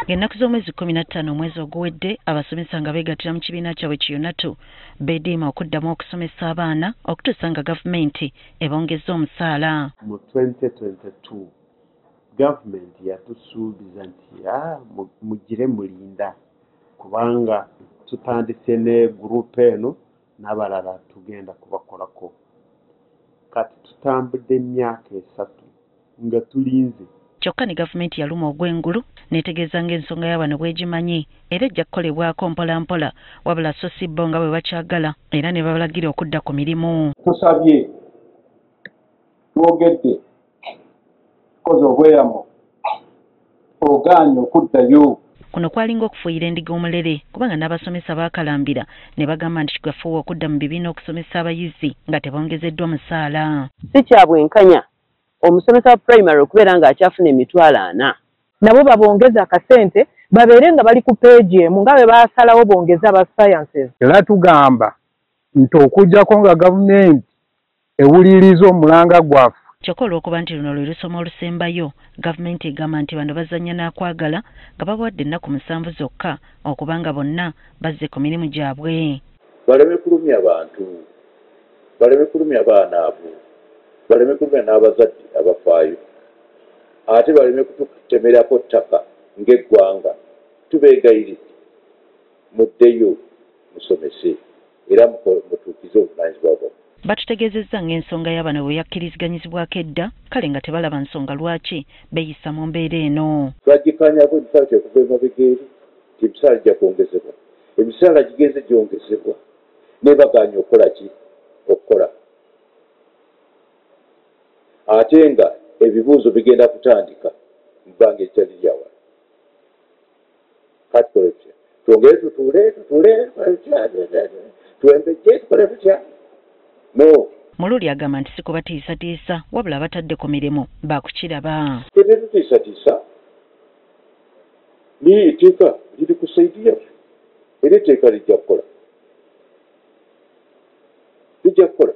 Ng'ennaku z'omwezi 15 omwezi oguwedde abasomesa nga beegattira mu kibiina kyabwe kiyonatu beediima okuddamu okusomesa abaana okutuusa nga gavumenti ebongezza omusaala. Mu 2022 gavumenti yatusuubiza nti mugire mulinda kubanga tutandise ne gurupu eno n'abalala tugenda kubakolako. Kati tutambudde emyaka 3 nga tulinze. Kyokka ne gavumenti yaluma ogw'engulu neetegeeza ng'ensonga y'abano bwegimanyi era ejja kukolebwako mpola mpola wabula so si bo nga bwe bakyagala era ne babalagira okudda ku mirimu. Tusabye twogedde kozi obweyamo ogaanye okuddayo. Kuno kwalinga okufuuyira endiga omulere kubanga n'abasomesa baakalambira ne bagamba nti kigafuuwa okudda mu bibiina okusomesa abayizi nga tebongezeddwa musaala. Si kya bwenkanya omusomesa wa primary okubeera ng'akyafuna emitwalo 4. Nabo babongeza akasente babeere nga bali ku peegi emu nga bwe baasalawo bongeza aba sciences. Era tugamba nti okujjako nga gavumenti ewuliriza omulanga gwaffe. Kyokka olw'okuba nti luno lwe lusoma olusembayo gavumenti egamba nti bano bazannya n'akwagala nga babawadde ennaku 7 zokka okuba nga bonna bazze ku mirimu gyabwe. Baleme kulumya abantu, baleme kulumya abaana abo, baleme kulumya n'abazadde abafaayo, ate baleme kututemerako ttaka ng'eggwanga. Tubeegayiriza muddeyo musomese era mutuukize obuvunaanyizibwa bwammwe. Batutegeezezza ng'ensonga y'abano bwe yakkiriziganyizibwako edda kale nga tebalaba nsonga lwaki beeyisa mu mbeera eno. Twagikanyako emisaala gyekuva emabega eri nti emisaala gijja kwongezebwa, emisaala gigenze gyongezebwa naye bagaanye okukola ki? Okukola ate nga ebibuuzo bigenda kutandika mu bbanga eritali lyawala. Kati tukole tutya? Twongere tutuule twembejje tukole tutya? No. Mululi agamba nti si kubatiisatiisa wabula abatadde ku mirimu baakukiraba. Tetutiisatiisa naye etteeka liri ku saidi yaffe era etteeka lijja kukola. Lijja kukola.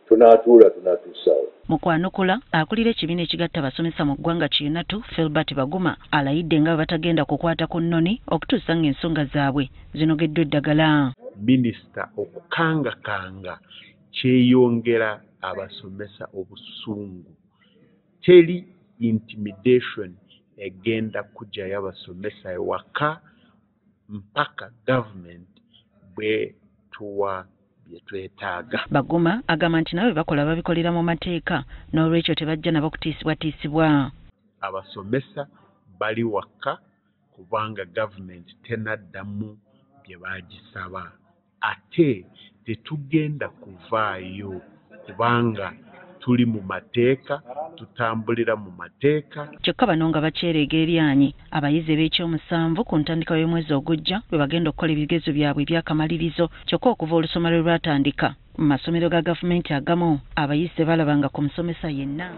Tunaatuula tunaatuusaawo. Mu kwanukula akulira ekibiina ekigatta abasomesa mu ggwanga kiyonatu Philbert Baguma alayidde nga bwe batagenda kukwata ku nnoni okutuusa ng'ensonga zaabwe zinogeddwa eddagala. Minisita okukangakanga kyeyongera abasomesa obusungu. Teri intimidation egenda kujjayo abasomesa ewaka mpaka gavumenti bwe tuwa bye twetaaga. Baguma agamba nti nabo bakola babikolera mu mateeka n'olwekyo tebajja nabo kutiisibwatiisibwa. Abasomesa bali waka kubanga gavumenti tenaddamu bye baagisaba. Ate tetugenda kuvaayo kubanga tuli mu mateeka, tutambulira mu mateeka. Kyokka bano nga bakyereega eryanyi abayizi b'ekyomusanvu ku ntandikwa y'omwezi ogujja bwe bagenda okukola ebigezo byabwe eby'akamalirizo. Kyokka okuva olusoma lwe lwatandika mu masomero ga gavumenti agamu abayizi tebalabanga ku musomesa yenna.